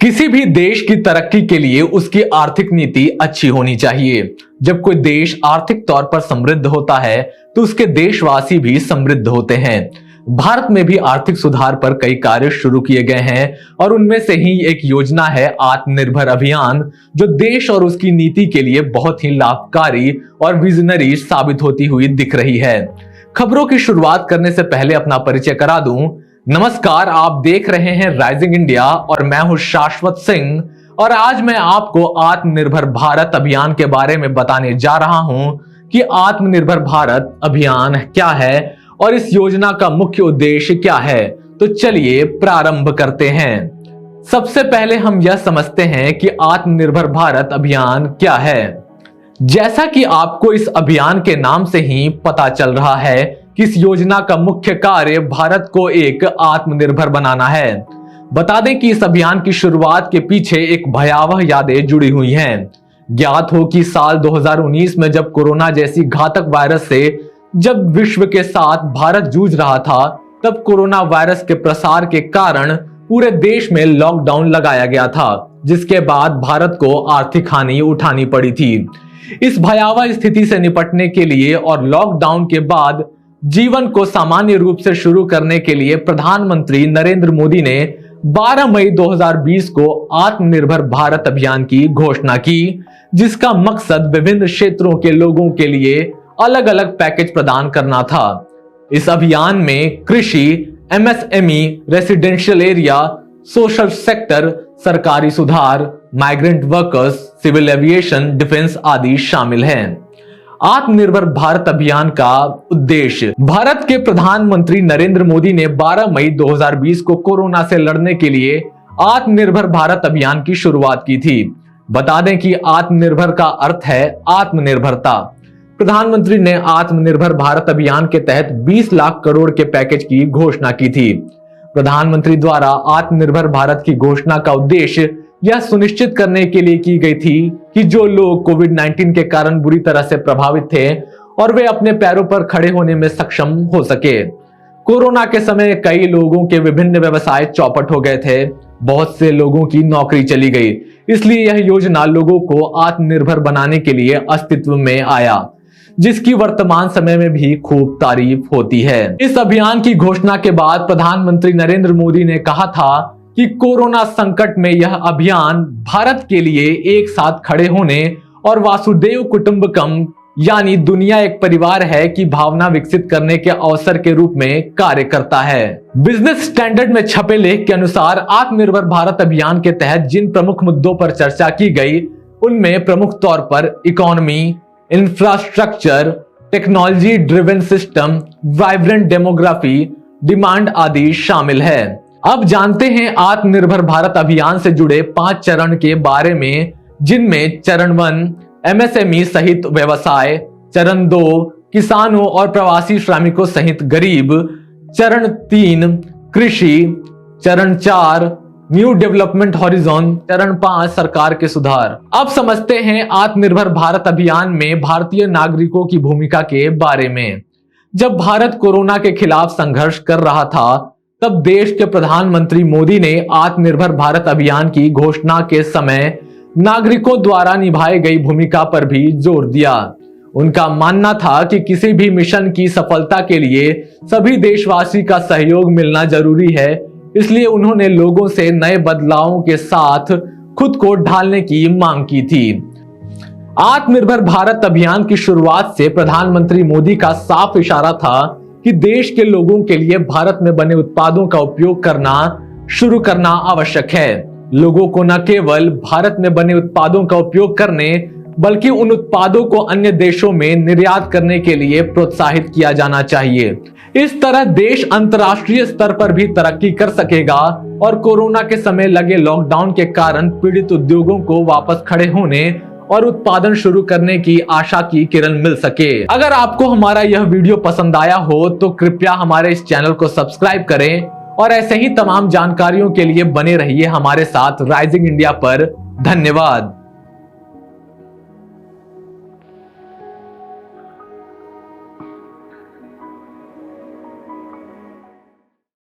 किसी भी देश की तरक्की के लिए उसकी आर्थिक नीति अच्छी होनी चाहिए। जब कोई देश आर्थिक तौर पर समृद्ध होता है तो उसके देशवासी भी समृद्ध होते हैं। भारत में भी आर्थिक सुधार पर कई कार्य शुरू किए गए हैं और उनमें से ही एक योजना है आत्मनिर्भर अभियान, जो देश और उसकी नीति के लिए बहुत ही लाभकारी और विजनरी साबित होती हुई दिख रही है। खबरों की शुरुआत करने से पहले अपना परिचय करा दूं। नमस्कार, आप देख रहे हैं राइजिंग इंडिया और मैं हूं शाश्वत सिंह। और आज मैं आपको आत्मनिर्भर भारत अभियान के बारे में बताने जा रहा हूं कि आत्मनिर्भर भारत अभियान क्या है और इस योजना का मुख्य उद्देश्य क्या है। तो चलिए प्रारंभ करते हैं। सबसे पहले हम यह समझते हैं कि आत्मनिर्भर भारत अभियान क्या है। जैसा कि आपको इस अभियान के नाम से ही पता चल रहा है कि इस योजना का मुख्य कार्य भारत को एक आत्मनिर्भर बनाना है। बता दें कि इस अभियान की शुरुआत के पीछे एक भयावह यादें जुड़ी हुई हैं। ज्ञात हो कि साल 2019 में जब कोरोना जैसी घातक वायरस से जब विश्व के साथ भारत जूझ रहा था, तब कोरोना वायरस के प्रसार के कारण पूरे देश में लॉकडाउन लगाया गया था, जिसके बाद भारत को आर्थिक हानि उठानी पड़ी थी। इस भयावह स्थिति से निपटने के लिए और लॉकडाउन के बाद जीवन को सामान्य रूप से शुरू करने के लिए प्रधानमंत्री नरेंद्र मोदी ने 12 मई 2020 को आत्मनिर्भर भारत अभियान की घोषणा की, जिसका मकसद विभिन्न क्षेत्रों के लोगों के लिए अलग अलग पैकेज प्रदान करना था। इस अभियान में कृषि, MSME, residential area, social sector, सरकारी सुधार, migrant workers, civil aviation, defence आदि शामिल हैं। आत्मनिर्भर भारत अभियान का उद्देश्य। भारत के प्रधानमंत्री नरेंद्र मोदी ने 12 मई 2020 को कोरोना से लड़ने के लिए आत्मनिर्भर भारत अभियान की शुरुआत की थी। बता दें कि आत्मनिर्भर का अर्थ है आत्मनिर्भरता। प्रधानमंत्री ने आत्मनिर्भर भारत अभियान के तहत 20 लाख करोड़ के पैकेज की घोषणा की थी। प्रधानमंत्री द्वारा आत्मनिर्भर भारत की घोषणा का उद्देश्य यह सुनिश्चित करने के लिए की गई थी कि जो लोग कोविड-19 के कारण बुरी तरह से प्रभावित थे और वे अपने पैरों पर खड़े होने में सक्षम हो सके। कोरोना के समय कई लोगों के विभिन्न व्यवसाय चौपट हो गए थे, बहुत से लोगों की नौकरी चली गई, इसलिए यह योजना लोगों को आत्मनिर्भर बनाने के लिए अस्तित्व में आया, जिसकी वर्तमान समय में भी खूब तारीफ होती है। इस अभियान की घोषणा के बाद प्रधानमंत्री नरेंद्र मोदी ने कहा था कि कोरोना संकट में यह अभियान भारत के लिए एक साथ खड़े होने और वासुदेव कुटुंबकम यानी दुनिया एक परिवार है की भावना विकसित करने के अवसर के रूप में कार्य करता है। बिजनेस स्टैंडर्ड में छपे लेख के अनुसार आत्मनिर्भर भारत अभियान के तहत जिन प्रमुख मुद्दों पर चर्चा की गई, उनमें प्रमुख तौर पर economy, infrastructure, technology driven system, vibrant demography, demand आदि शामिल है। अब जानते हैं आत्मनिर्भर भारत अभियान से जुड़े 5 चरण के बारे में, जिनमें चरण 1 एमएसएमई सहित व्यवसाय, चरण 2 किसानों और प्रवासी श्रमिकों सहित गरीब, चरण 3 कृषि, चरण 4 न्यू डेवलपमेंट हॉरिजॉन, चरण 5 सरकार के सुधार। अब समझते हैं आत्मनिर्भर भारत अभियान में भारतीय नागरिकों की भूमिका के बारे में। जब भारत कोरोना के खिलाफ संघर्ष कर रहा था, तब देश के प्रधानमंत्री मोदी ने आत्मनिर्भर भारत अभियान की घोषणा के समय नागरिकों द्वारा निभाई गई भूमिका पर भी जोर दिया। उनका मानना था कि किसी भी मिशन की सफलता के लिए सभी देशवासी का सहयोग मिलना जरूरी है, इसलिए उन्होंने लोगों से नए बदलावों के साथ खुद को ढालने की मांग की थी। आत्मनिर्भर भारत अभियान की शुरुआत से प्रधानमंत्री मोदी का साफ इशारा था कि देश के लोगों के लिए भारत में बने उत्पादों का उपयोग करना शुरू करना आवश्यक है। लोगों को न केवल भारत में बने उत्पादों का उपयोग करने, बल्कि उन उत्पादों को अन्य देशों में निर्यात करने के लिए प्रोत्साहित किया जाना चाहिए। इस तरह देश अंतर्राष्ट्रीय स्तर पर भी तरक्की कर सकेगा और कोरोना के समय लगे लॉकडाउन के कारण पीड़ित उद्योगों को वापस खड़े होने और उत्पादन शुरू करने की आशा की किरण मिल सके। अगर आपको हमारा यह वीडियो पसंद आया हो तो कृपया हमारे इस चैनल को सब्सक्राइब करें और ऐसे ही तमाम जानकारियों के लिए बने रहिए हमारे साथ राइजिंग इंडिया पर। धन्यवाद।